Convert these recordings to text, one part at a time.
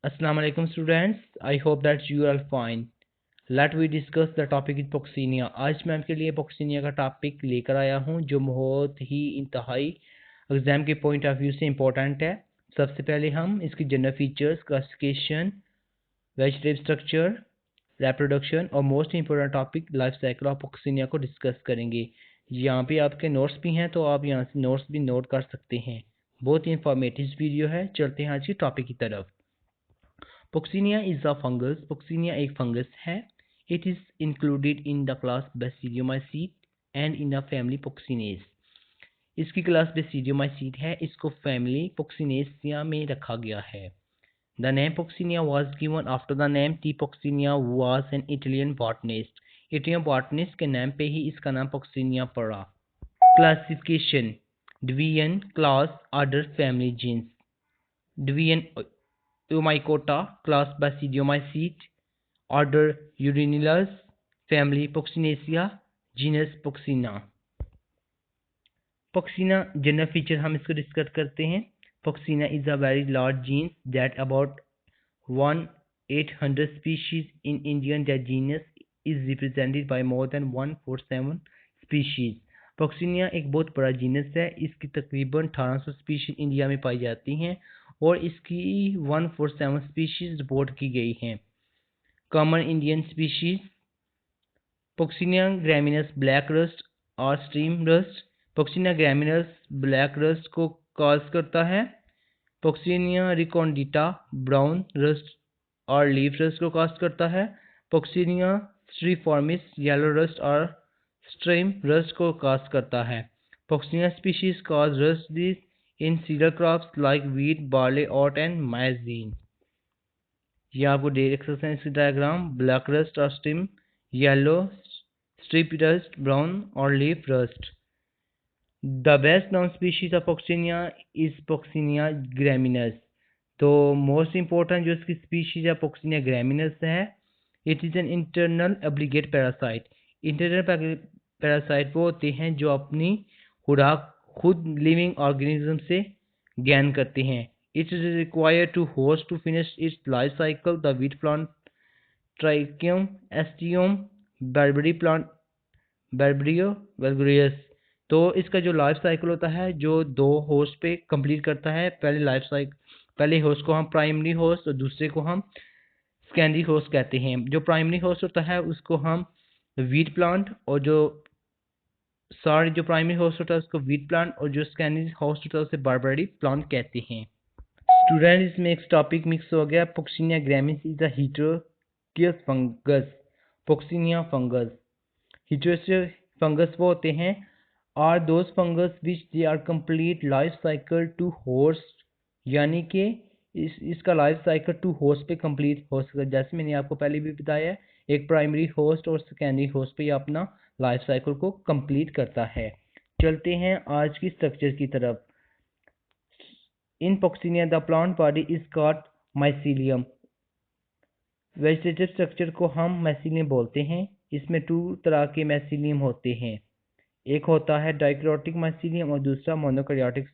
Assalamu alaikum students. I hope that you are fine. Let we discuss the topic is Puccinia. आज मैं आपके लिए Puccinia का topic लेकर आया हूँ जो बहुत ही इंतहाई एग्जाम के पॉइंट ऑफ व्यू से इम्पोर्टेंट है। सबसे पहले हम इसकी general features, classification, vegetative structure, reproduction और most important topic life cycle of Puccinia को डिस्कस करेंगे। यहाँ पे आपके नोट्स भी हैं तो आप यहाँ से नोट्स भी नोट कर सकते हैं। बहुत ही इंफॉर्मेटिव वीडियो है। चलते हैं आज की टॉपिक की तरफ। Puccinia is a fungus. Puccinia एक फंगस है. It is included in the class basidiomycetes and in the family Pucciniaceae. इसकी क्लास basidiomycetes है. इसको फैमिली Pucciniacea में रखा गया है. The name Puccinia was given after the name T. Puccinia was an Italian botanist. Italian botanist के नाम पे ही इसका नाम Puccinia पड़ा. Classification: Division, class, order, family, genus. Division: Mycota, class basidiomycetes, order Urediospores, family Pucciniacea, genus Puccinnia. Puccinia general feature हम इसको discuss करते हैं. Puccinia is a very large genus that about 1/800 species in Indian. That genus is represented by more than 147 species. Puccinia एक बहुत बड़ा genus है. इसकी तकरीबन 1800 स्पीशीज इंडिया में पाई जाती हैं और इसकी 147 स्पीशीज रिपोर्ट की गई हैं. Common Indian species: Puccinia gramineus black rust और stream rust. Puccinia gramineus black rust को कॉज करता है. Puccinia recondita ब्राउन रस्ट और लीफ रस्ट को कॉज करता है. Puccinia striformis येलो रस्ट और स्ट्रीम रस्ट को कॉज करता है. Puccinia species cause rust disease in cereal crops like wheat, barley, oat and maize. ये आपको देख सकते हैं इसकी डायग्राम. ब्लैक रस्ट और steam, yellow, strip rust, brown और leaf rust. The best known species of Puccinia is Puccinia gramineus. तो most important जो इसकी स्पीशीज है Puccinia gramineus है. It is an internal obligate parasite. Internal parasite वो होते हैं जो अपनी खुराक खुद लिविंग ऑर्गेनिज्म से गेन करते हैं. It is required to host to finish its life cycle. The wheat plant, ट्राइकियम, एस्टियम, बारबेरी प्लांट, बारबेरियो वल्गरियस. तो इसका जो लाइफ साइकिल होता है जो दो होस्ट पे कंप्लीट करता है. पहले होस्ट को हम प्राइमरी होस्ट और दूसरे को हम सेकेंडरी होस्ट कहते हैं. जो प्राइमरी होस्ट होता है उसको हम वीट प्लांट और जो प्राइमरी होस्ट होता है उसको वीट प्लांट और जो सेकेंडरी होस्ट होता है उसे बारबेरी प्लांट कहते हैं. स्टूडेंट इसमें एक टॉपिक मिक्स हो गया. Puccinia gramineus is a heterogeneous fungus. Puccinia fungus. Heterogeneous fungus वो होते हैं are those fungus which they are complete life cycle to host, यानी कि इसका लाइफ साइकिल टू होस्ट पे कंप्लीट हो सकता है. जैसे मैंने आपको पहले भी बताया, एक प्राइमरी होस्ट और सेकेंडरी होस्ट पे अपना लाइफ साइकिल को कंप्लीट करता है. चलते हैं आज की स्ट्रक्चर की तरफ. इन Puccinia the plant body is called mycelium. Vegetative structure को हम माइसीलियम बोलते हैं. इसमें 2 तरह के माइसीलियम होते हैं. एक होता है डाइक्रोटिक माइसीलियम और दूसरा monokaryotic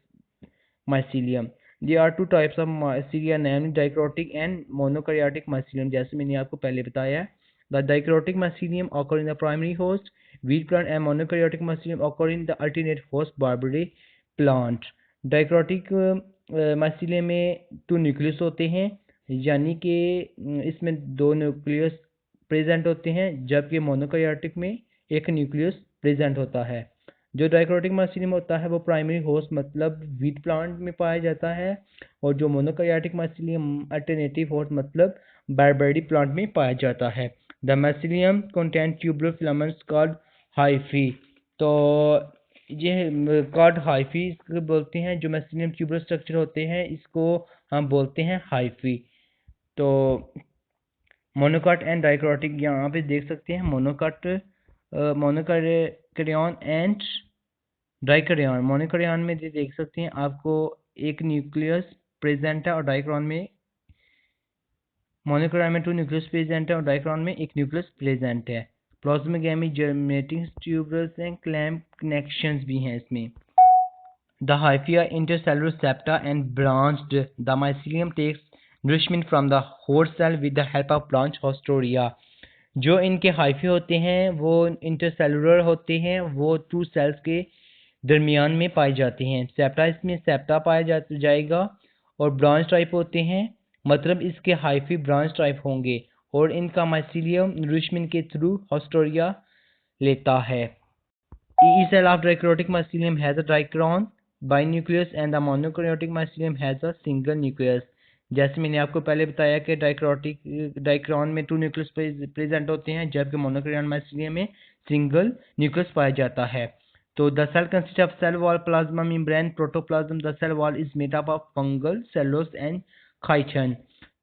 mycelium. There are 2 types of mycelia, namely dichrotic and monokaryotic mycelium. जैसे मैंने आपको पहले बताया, the dichrotic mycelium occur in the primary host wheat plant and monokaryotic mycelium occur in the alternate host barberry plant. Dichrotic mycelium में 2 nucleus होते हैं, यानी कि इसमें 2 न्यूक्लियस प्रेजेंट होते हैं, जबकि मोनोkaryotic में एक न्यूक्लियस प्रेजेंट होता है. जो डाइक्रोटिक माइसीलियम होता है वो प्राइमरी होस्ट मतलब वीट प्लांट में पाया जाता है और जो मोनोकैरियोटिक माइसीलियम अल्टरनेटिव होस्ट मतलब बारबेरी प्लांट में पाया जाता है. The mycelium contain tubular filaments called hyphae. तो ये कॉल्ड हाइफी बोलते हैं. जो माइसीलियम ट्यूबुलर स्ट्रक्चर होते हैं इसको हम बोलते हैं हाइफी. तो मोनोकॉट एंड डाइक्रोटिक यहाँ पे देख सकते हैं. मोनोकैरियन एंड डाइकैरियन. मोनोकैरियन में देख सकते हैं आपको एक न्यूक्लियस प्रेजेंट है और डाइक्रॉन में मोनोकैरियन में 2 न्यूक्लियस प्रेजेंट है और डाइक्रॉन में एक न्यूक्लियस प्रेजेंट है. Plasmogamy, germinating tubules and clamp connections भी हैं इसमें. The hyphae are intercellular septa and branched. The mycelium takes nourishment from the host cell with the help of branch hostoria। जो इनके हाइफे होते हैं वो इंटरसेलुलर होते हैं, वो टू सेल्स के दरमियान में पाए जाते हैं। सेप्टा इसमें सेप्टा पाया जाएगा और ब्रांच टाइप होते हैं, मतलब इसके हाइफे ब्रांच टाइप होंगे और इनका माइसीलियम नरिशमेंट के थ्रू होस्टोरिया लेता है। E cell of dikaryotic mycelium has a dicron binucleus and the monokaryotic mycelium has a single nucleus। जैसे मैंने आपको पहले बताया कि डाइक्रॉन में 2 न्यूक्लियस प्रेजेंट होते हैं, जबकि मोनोकार्योन माइसीलियम में सिंगल न्यूक्लियस पाया जाता है। तो the cell consist of cell wall, plasma membrane, protoplasm. The cell wall is made up of fungal cellulose and chitin.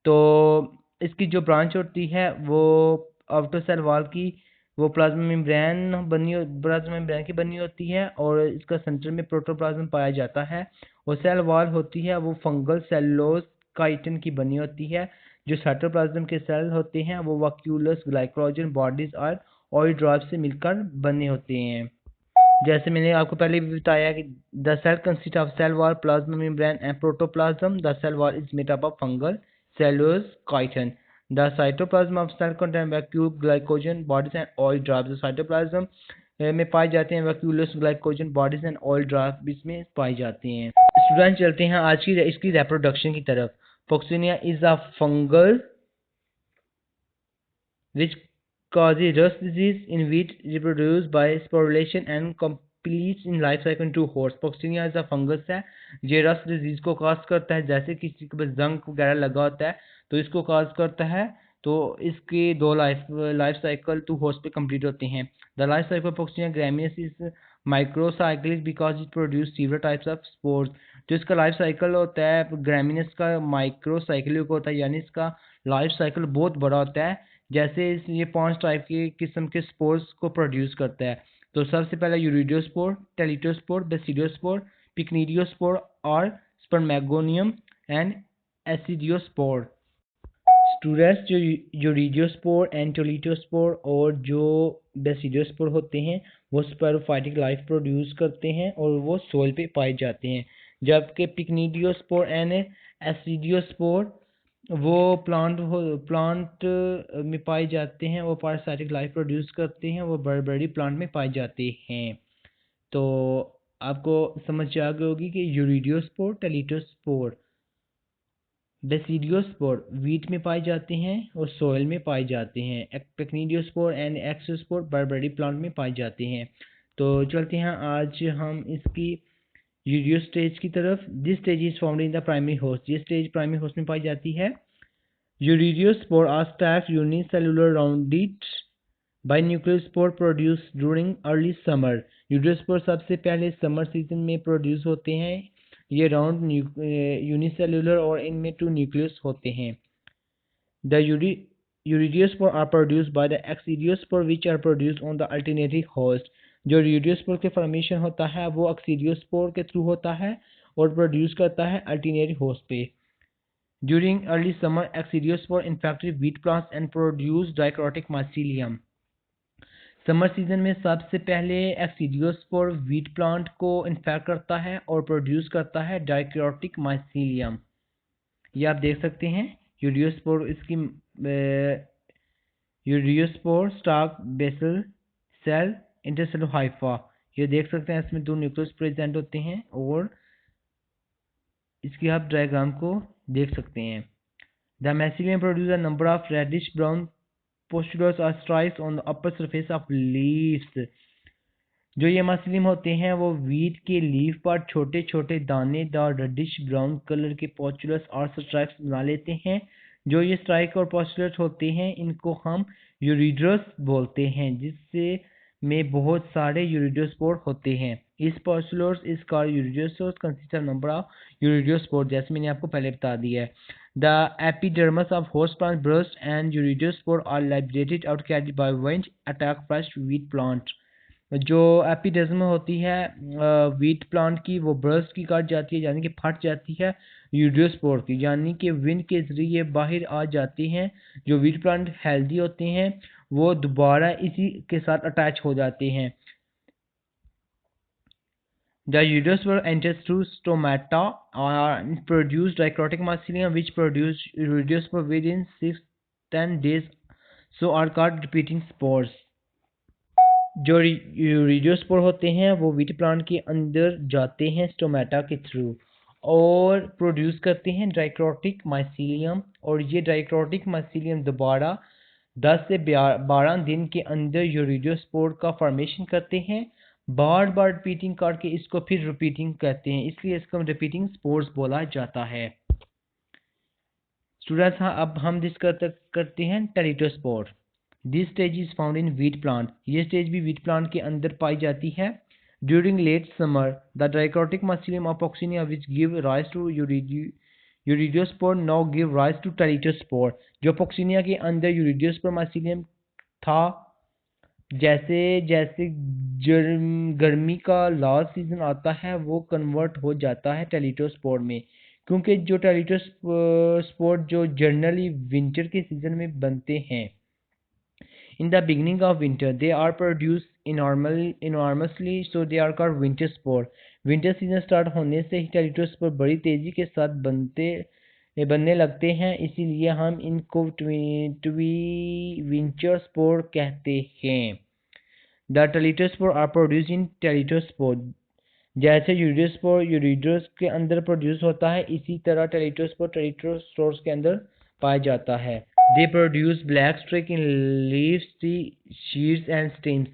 तो इसकी जो ब्रांच होती है वो आउटर सेल वॉल की वो प्लाज्मा मेम्ब्रेन की बनी होती है और इसका सेंटर में प्रोटोप्लाज्म पाया जाता है। और सेल वॉल होती है वो फंगल सेलोस काइटिन की बनी होती है। जो साइटोप्लाज्म के सेल होते हैं वो वैक्यूलस ग्लाइकोजन बॉडीज और ऑयल ड्रॉप से मिलकर बने होते हैं। जैसे मैंने आपको पहले भी बताया कि the cell consist of cell wall, plasma membrane and protoplasm. The cell wall is made up of fungal cellulose chitin. The cytoplasm of cell contain vacuole, glycogen bodies and oil drops। The cytoplasm में पाए जाते हैं vacuoles glycogen bodies and oil drop इसमें पाए जाते हैं। Student चलते हैं आज की इसकी रिप्रोडक्शन की तरफ। Puccinia is a fungal which causes rust disease in wheat, reproduced by sporulation and completes in life cycle in 2 horse। Puccinia is a fungus है, ये रस्ट डिजीज को काज करता है। जैसे किसी के पास जंग वगैरह लगा होता है तो इसको काज करता है, तो इसके 2 लाइफ साइकिल 2 horse पे कंप्लीट होते हैं। The life cycle Puccinia graminis is microcyclic because it produce several types of spores. जो इसका लाइफ साइकिल होता है ग्रामिनस का माइक्रोसाइक्लिक होता है, यानी इसका लाइफ साइकिल बहुत बड़ा होता है। जैसे ये 5 टाइप के किस्म के स्पोर्स को प्रोड्यूस करता है। तो सबसे पहले यूरिडियोस्पोर, टेल्यूटोस्पोर, बेसिडियोस्पोर, पिक्निडियोस्पोर और स्पर्मेगोनियम एंड एसिडियोस्पोर। स्टूडेंट्स जो यूरिडियोस्पोर एंड टेल्यूटोस्पोर और जो बेसिडियोस्पोर होते हैं वो स्पोरोफाइटिक लाइफ प्रोड्यूस करते हैं और वो सोइल पे पाए जाते हैं, जबकि पिक्निडियोस्पोर एंड एसिडियोस्पोर वो प्लांट में पाए जाते हैं, वो पैरासाइटिक लाइफ प्रोड्यूस करते हैं, वो barberry प्लांट में पाए जाते हैं। तो आपको समझ आ गई होगी कि यूरिडियोस्पोर, टेल्यूटोस्पोर, बेसिडियोस्पोर वीट में पाए जाते हैं और सोइल में पाए जाते हैं। पिक्निडियोस्पोर एंड एक्सोस्पोर barberry प्लांट में पाए जाते हैं। तो चलते हैं आज हम इसकी यूरियो स्टेज की तरफ। This stage is found in the primary host. ये स्टेज प्राइमरी होस्ट में पाई जाती है। Urediospores are stacked unicellular rounded binuclear spore produced during early summer। यूरियोस्पोर सबसे पहले समर सीजन में प्रोड्यूस होते हैं। ये राउंड यूनिसेलुलर और इनमें 2 न्यूक्लियस होते हैं। The Urediospores are produced by the exidiospore which are produced on the alternating host। जो यूरियोस्पोर के फॉर्मेशन होता है वो एक्सिडियोस्पोर के थ्रू होता है और प्रोड्यूस करता है अल्टरनेटिव होस्ट पे। During early summer, exidiospore infected wheat plants and produced dikaryotic mycelium। Summer season में सबसे पहले एक्सिडियोस्पोर व्हीट प्लांट को इन्फेक्ट करता है और प्रोड्यूस करता है डाइक्रोटिक माइसीलियम। ये आप देख सकते हैं यूरियोस्पोर इसकी urediospore stalk basal cell intercellular hypha. ये देख सकते हैं इसमें 2 न्यूक्लियस प्रेजेंट होते हैं और इसकी आप डायग्राम को देख सकते हैं। The mycelium produces a number of reddish brown pustules or stripes on the upper surface of leaves। जो ये माइसीलियम होते हैं वो वीट के लीफ पर छोटे छोटे दानेदार रेडिश ब्राउन कलर के पोस्टुलस और स्ट्राइप्स बना लेते हैं। जो ये स्ट्राइक और पोस्टुलस होते हैं इनको हम यूरिड्रस बोलते हैं, जिससे में बहुत सारे यूरिडियोस्पोर होते हैं। इस पोस्टुलस इस कार urediospores consist of number of urediospore, जैसे मैंने आपको पहले बता दिया है। The epidermis of host plant bursts and Urediospores are liberated out carried by wind attack fresh wheat plant। जो एपिडर्म होती है व्हीट प्लांट की वो बर्स्ट की काट जाती है, यानी कि फट जाती है यूरियोस्पोर की, यानी कि विंड के जरिए बाहर आ जाती हैं। जो व्हीट प्लांट हेल्दी होते हैं वो दोबारा इसी के साथ अटैच हो जाते हैं। The Urediospore enters through stomata and produce dichrotic mycelium which produce Urediospore within 6-10 days, so are called repeating spores. जो यूरिडियोस्पोर होते हैं वो वीट प्लांट के अंदर जाते हैं स्टोमेटा के थ्रू और प्रोड्यूस करते हैं डाइक्रोटिक माइसीलियम, और ये डाइक्रोटिक माइसीलियम दोबारा 10 से 12 दिन के अंदर यूरिडियोस्पोर का फॉर्मेशन करते हैं, बार बार रिपीटिंग करके इसको फिर रिपीटिंग कहते हैं, इसलिए इसको रिपीटिंग स्पोर्स बोला जाता है। स्टूडेंट्स, हाँ अब हम डिस्कस करते हैं teleutospore. This stage is found in wheat plant. ये स्टेज भी वीट प्लांट के अंदर पाई जाती है। During late summer the dikaryotic mycelium of Puccinia which give rise to urediospore now give rise to teleutospore. जो पुक्सिनिया के अंदर यूरिडियोस्पोर माइसीलियम था, जैसे जैसे गर्मी का लास्ट सीजन आता है वो कन्वर्ट हो जाता है टेलिटोस्पोर में, क्योंकि जो टेलिटोस्पोर जो जनरली विंटर के सीजन में बनते हैं। In the beginning of winter, they are produced enormously, so they are called winter spore. Winter season start होने से ही टेलिटोस्पोर बड़ी तेजी के साथ बनने लगते हैं, इसीलिए हम इनको विंटर स्पोर कहते हैं। The teleutospores are produced in teleutospore. जैसे यूरिडियोस्पोर यूरिडियोस के अंदर प्रोड्यूस होता है, इसी तरह टेलिटोस्पोर टेलिटोस्पोर्स के अंदर पाया जाता है। They produce black streak in leaves, sheaths and stems.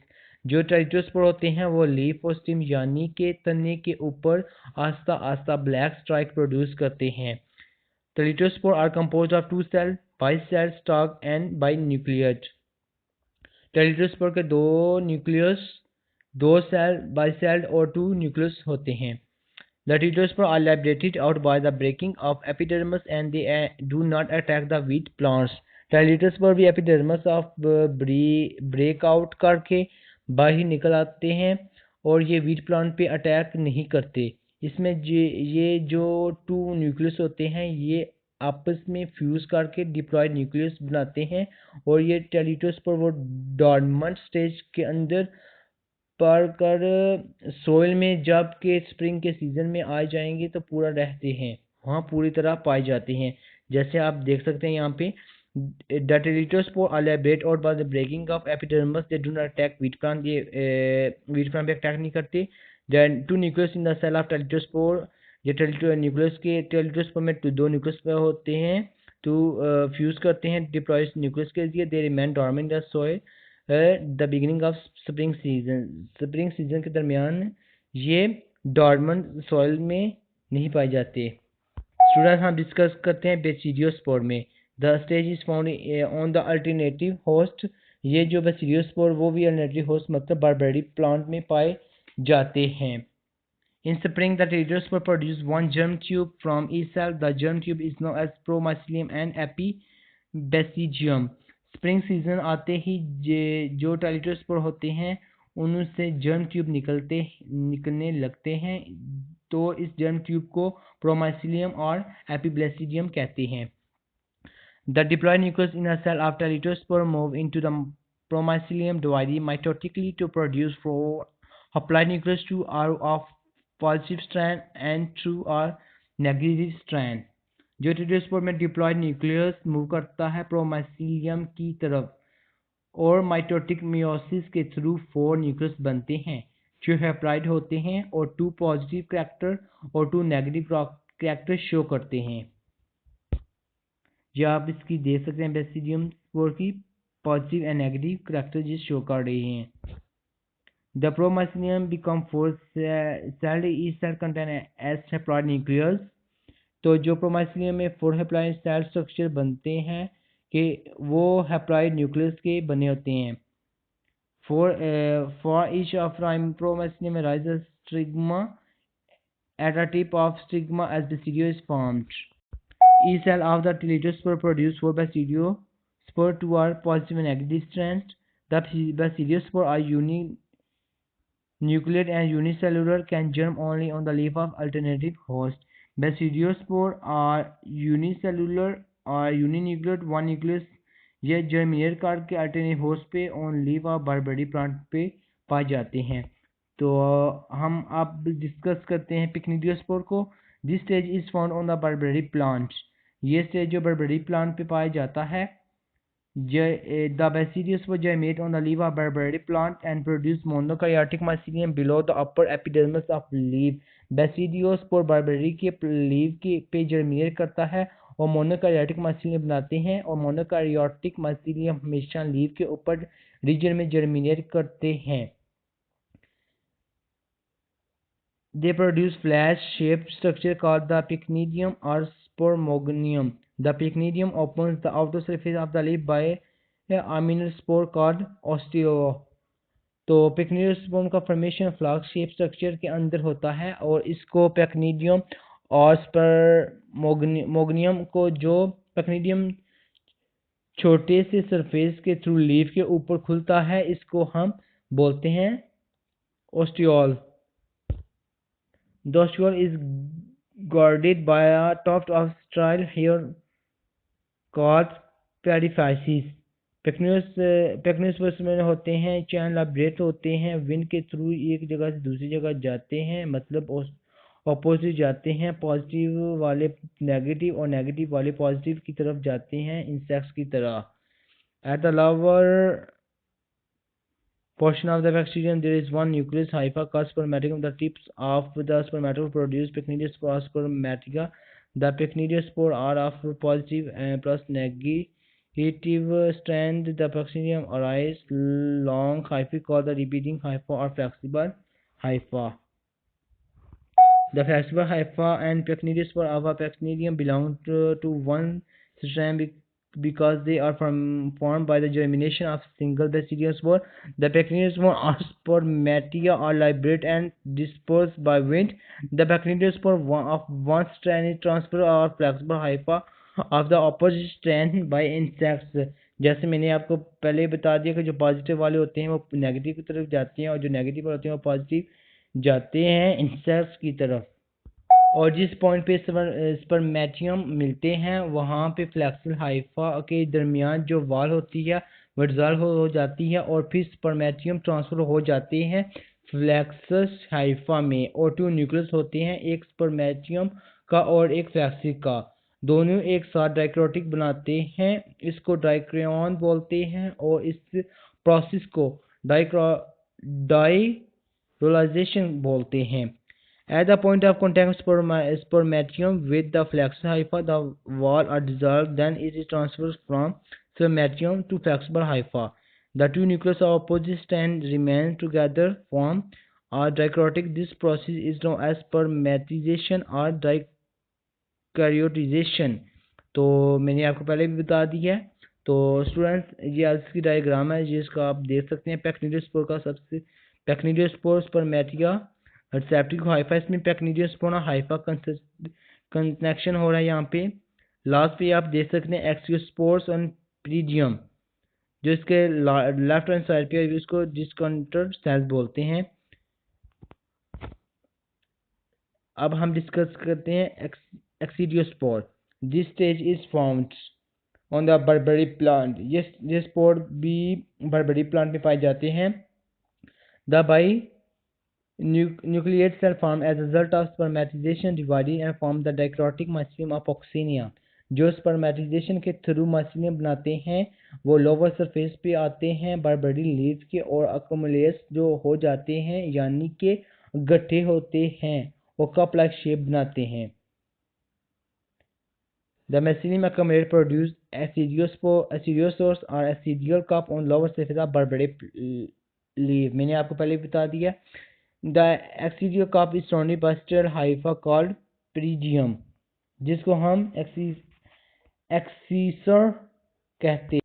जो टेलिटोस्पोर होते हैं वो लीफ और स्टीम यानी के तने के ऊपर आस्ता आस्ता ब्लैक स्ट्राइक प्रोड्यूस करते हैं। Teleutospore are composed of 2 cell, bicelled stalk and binucleate. Teleutospore के दो सेल, बाइसेल्ड और 2 न्यूक्लियस होते हैं। The teleutospores are liberated out by the breaking of epidermis and they do not attack the wheat plants. Teleutospores भी epidermis of break out करके बाहर निकल आते हैं और ये wheat plant पे अटैक नहीं करते। इसमें ये जो 2 न्यूक्लियस होते हैं ये आपस में फ्यूज करके डिप्लॉयड न्यूक्लियस बनाते हैं, और ये टेलिटोस्पोर वो डॉर्मेंट स्टेज के अंदर पर कर सोइल में जब के स्प्रिंग के सीजन में आ जाएंगे तो पूरा रहते हैं, वहाँ पूरी तरह पाए जाते हैं। जैसे आप देख सकते हैं यहाँ पे the teleutospore are liberated out by the breaking of epidermis, they do not attack wheat plant, ये व्हीट प्लांट पे अटैक नहीं करते। Then 2 nucleus in the cell of teleutospore, ये न्यूक्लियस के टेलिटोस्पोर में 2 न्यूक्लियस होते हैं, तो फ्यूज करते हैं डिप्लॉयड न्यूक्लियस के लिए। They remain dormant in the soil the beginning of spring season के दरमियान ये डॉर्मेंट सॉइल में नहीं पाए जाते। स्टूडेंट्स, हम डिस्कस करते हैं बेसिडियोस्पोर में। The stage is found on the alternative host. ये जो बेसिडियोस्पोर वो भी अल्टरनेटिव होस्ट मतलब बारबेरी प्लांट में पाए जाते हैं। In spring, the teleutospore produce one germ tube from each cell. The germ tube is known as promycelium and epibasidium. Spring season आते ही जो टेलिटोस्पोर होते हैं उनसे जर्म ट्यूब निकलने लगते हैं, तो इस जर्म ट्यूब को प्रोमाइसिलियम और एपिब्लेसिडियम कहते हैं। The diploid nucleus in a cell of teleutospore move into the promycelium, dividing mitotically to produce 4 haploid nucleus, 2 are of positive strand and 2 are negative strand। जो टेलिटोस्पोर में डिप्लॉयड न्यूक्लियस मूव करता है promycelium की तरफ और माइटोटिक मियोसिस के through 4 nucleus बनते हैं जो हैप्लॉइड होते हैं और 2 पॉजिटिव कैरेक्टर और 2 नेगेटिव कैरेक्टर शो करते हैं। जो आप इसकी देख सकते हैं बेसिडियम स्पोर की पॉजिटिव एंड नेगेटिव कैरेक्टर जिस शो कर रहे हैं। The promycelium become 4 celled, each cell contain S haploid nucleus। तो जो प्रोमाइसिलियम में 4 हैप्लॉइड सेल स्ट्रक्चर बनते हैं कि वो हैप्लॉइड न्यूक्लियस के बने होते हैं। For each of promycelium arises stigma at a tip of stigma as basidio is formed। Each cell of the teleutospore produce 4 basidiospores, 2 are positive and negative strands। The basidiospores are uninucleate and unicellular, can germ only on the leaf of alternative host। Basidiospores are unicellular or uninucleate, 1 nucleus। ये germinate करके alternative host पे on leaf of barberry plant पे पाए जाते हैं। तो हम अब डिस्कस करते हैं पिक्निडियोस्पोर को। This stage is found on the barberry plant. ये स्टेज जो बारबेरी प्लांट पे पाया जाता है। The basidiopores germinate on the leaf of barberry plant and produce monokaryotic mycelium below the upper epidermis of leaf. Basidiospore barberry के leaf के पे germinate करता है और मोनोकार्योटिक माइसीलियम बनाते हैं, और मोनोकार्योटिक माइसीलियम हमेशा लीफ के ऊपर रीजन में जर्मिनेट करते हैं। They produce flash-shaped structure called the pycnidium or spormogonium. The pycnidium opens the outer surface of the leaf by a aminal spore called osteospore. तो pycnidium का फॉर्मेशन फ्लास्क शेप स्ट्रक्चर के अंदर होता है, और इसको pycnidium और स्पर्मोगोनियम को, जो pycnidium छोटे से सरफेस के थ्रू लीफ के ऊपर खुलता है, इसको हम बोलते हैं ostiole. The ostiole is guarded by a tuft of sterile hair called periphysis. पेक्निडियोस्पोर्स में होते हैं, चैन लाइब्रेट होते हैं, विंड के थ्रू एक जगह से दूसरी जगह जाते हैं, मतलब ऑपोजिट जाते हैं। पॉजिटिव वाले नेगेटिव और नेगेटिव वाले पॉजिटिव की तरफ जाते हैं, इंसेक्ट्स की तरह। At the lower portion of the bacterium there is one nucleus hypha called spermaticum. The tips of the spermatophore produce pycnidiospores spermatica. The pycnidiospores are of positive plus negative strand. The pycnidium arise long hyphae called the repeating hypha or flexible hypha. The flexible hypha and pycnidiospore of a pycnidium belong to one strand because they are formed by the germination of single basidiospore. The pycnidiospore or spermatia are liberated and dispersed by wind. The pycnidiospore of one strand is transferred or flexible hypha of the opposite strand by insects. जैसे मैंने आपको पहले बता दिया कि जो positive वाले होते हैं वो नेगेटिव की तरफ जाते हैं, और जो नेगेटिव वाले होते हैं वो पॉजिटिव जाते हैं इंसेक्ट्स की तरफ। और जिस पॉइंट पे स्पर्मेटियम मिलते हैं वहाँ पे फ्लेक्सल हाइफा के दरमियान जो वाल होती है वो डिजॉल्व हो जाती है, और फिर स्पर्मेटियम ट्रांसफर हो जाते हैं फ्लेक्सस हाइफा में। और 2 न्यूक्लियस होते हैं, एक स्पर्मेटियम का और एक फ्लेक्सिस का। दोनों एक साथ डाइक्रोटिक बनाते हैं, इसको डाइक्रियन बोलते हैं, और इस प्रोसेस को डाइरोलाइजेशन बोलते हैं। At the point of contact spermatium with the flexus hypha, the wall are dissolved, then it is transferred from spermatium to flexible hypha. The 2 nucleus of opposite strand remain together, form a dichrotic. This process is known as spermatization or dicaryotization. तो मैंने आपको पहले भी बता दिया है। तो students, ये इसकी डायग्राम है जिसका आप देख सकते हैं। पेक्निडियोस्पोर का सबसे पेक्निडियोस्पोर स्पर्मेटिया रिसेप्टिव हाइफा, इसमें पेक्निडियोस्पोर हाइफा कनेक्शन हो रहा है। यहाँ पे लास्ट पे आप देख सकते हैं एक्सियोस्पोर्स और प्रीडियम, जो इसके लेफ्ट हैंड साइड पे इसको डिस्कंटर सेल्स बोलते हैं। अब हम डिस्कस करते हैं aecidiospore. This stage is found on the barberry plant. ये स्पोर भी बारबेरी प्लांट में पाए जाते हैं। The bi nucleate cell form as a result of spermatization divided and form the dichrotic mycelium of Puccinia. जो spermatization के through mycelium बनाते हैं वो लोअर सरफेस पे आते हैं बारबेरी लीफ के, और अकोमुलेट्स जो हो जाते हैं यानी कि गट्ठे होते हैं और कप लाइक शेप बनाते हैं। The mycelium accumulate produce acidiospores or acidial cup on lower surface of barberry leaf. मैंने आपको पहले बता दिया। The axidial cup is surrounded by sterile hypha called pyridium, जिसको हम एक्सीसर कहते हैं।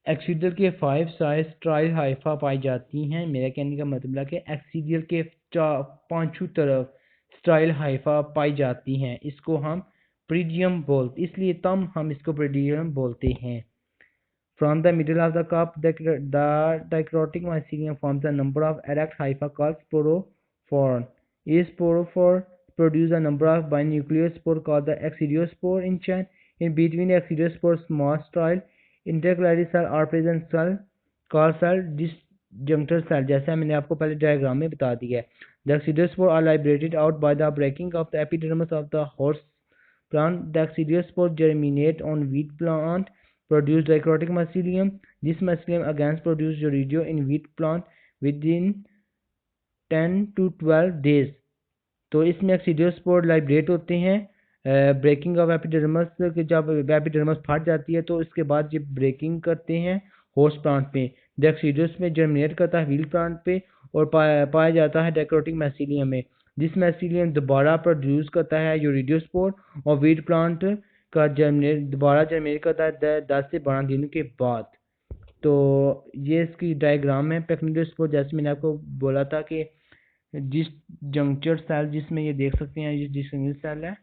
एक्सीडियल के 5 साइज स्टेराइल हाइफा पाई जाती हैं। मेरा कहने का मतलब है कि एक्सीडियल के 5 तरफ स्टेराइल हाइफा पाई जाती हैं, इसको हम pyridium बोलते, इसलिए तब हम इसको pyridium बोलते हैं। From the middle of the cup, the dichrotic mycelium forms a number of erect hypha called sporophore. Each sporophore produces a number of binucleospores called the exidiospore in chain. In between the exidiospores, small sterile intercalary cells are present, called cell disjunctor cell, जैसा मैंने आपको पहले diagram में बता दिया है। The aecidiospore are liberated out by the breaking of the epidermis of the horse plant. The exidiospores germinate on wheat plant, produce dichrotic mycelium. This mycelium again produces uredio in wheat plant within 10 to 12 days. तो इसमें एक्सीडियोस्पोर Lybrate होते हैं breaking of epidermis, जब epidermis फट जाती है तो इसके बाद ये ब्रेकिंग करते हैं होस्ट प्लांट पे। द एक्सीडियोस में जर्मिनेट करता है व्हीट प्लांट पे और पाया जाता है डाइक्रोटिक मैसिलियम में। दिस मैसिलियम दोबारा प्रोड्यूस करता है यूरिडियोस्पोर और व्हीट प्लांट का दोबारा जर्मिनेट करता है 10 से 12 दिनों के बाद। तो ये इसकी डायग्राम है पैक्निडियोस्पोर। जैसे मैंने आपको बोला था कि जिस जंक्चर सेल, जिसमें ये देख सकते हैं ये डिस्टिंग्विश सेल है,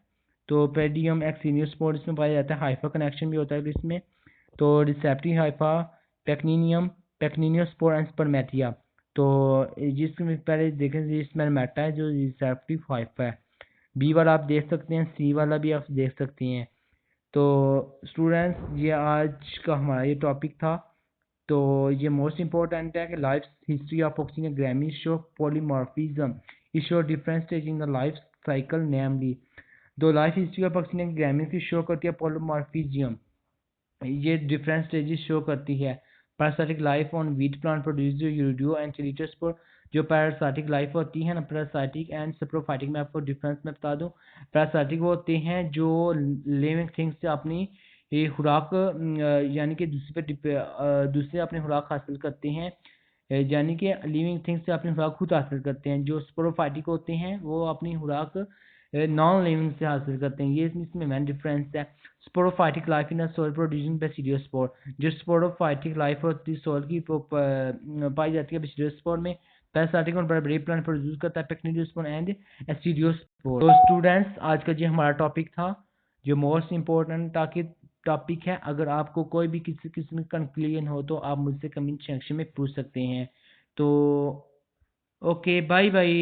तो पेडियम एक्सिनियोस्पोर इसमें पाया जाता है। हाइफा कनेक्शन भी होता है इसमें। तो रिसेप्टिव हाइफा, पैक्निनियम, पैक्निनियोस्पोर एंड स्पर्मेटिया। तो जिसमें पहले देखें स्पर्मेटा है जो रिसेप्टिव हाइफा है। बी वाला आप देख सकते हैं, सी वाला भी आप देख सकते हैं। तो स्टूडेंट्स ये आज का हमारा ये टॉपिक था। तो ये मोस्ट इंपॉर्टेंट है कि लाइफ हिस्ट्री ऑफ पुक्सिनिया ग्रामी show polymorphism is show different stage in the life cycle, namely दो लाइफ हिस्ट्री ऑफ पुक्सिनिया ग्रामी की शो करती है पॉलीमॉर्फिज्म, ये डिफरेंट स्टेजेस शो करती है। Parasitic life on wheat plant produce uredio and teleutospore. जो पैरासिटिक लाइफ होती है ना, पैरासिटिक एंड सप्रोफाइटिक में आपको डिफरेंस में बता दूं। पैरासिटिक वो होते हैं जो लिविंग थिंग्स से अपनी ये खुराक यानी कि दूसरे अपनी खुराक हासिल करते हैं, यानी कि लिविंग थिंग्स से अपनी खुराक खुद हासिल करते हैं। जो स्पोरोफाइटिक होते हैं वो अपनी खुराक नॉन लिविंग से हासिल करते हैं। ये इसमें मेन डिफरेंस है। Sporophytic life in soil producing basidiospore. जो स्पोरोफाइटिक लाइफ होती है सोल की पाई जाती है बेसिडियोस्पोर में। पैरासिटिक और बारबेरी प्लांट प्रोड्यूस करता है पैक्निडियोस्पोर एंड एसिडियोस्पोर। तो स्टूडेंट्स आज का जो हमारा टॉपिक था, जो मोस्ट इम्पोर्टेंट टॉपिक है, अगर आपको कोई भी किसी किस्म की कंफ्यूजन हो तो आप मुझसे कमेंट सेक्शन में पूछ सकते हैं। तो ओके, बाय बाय।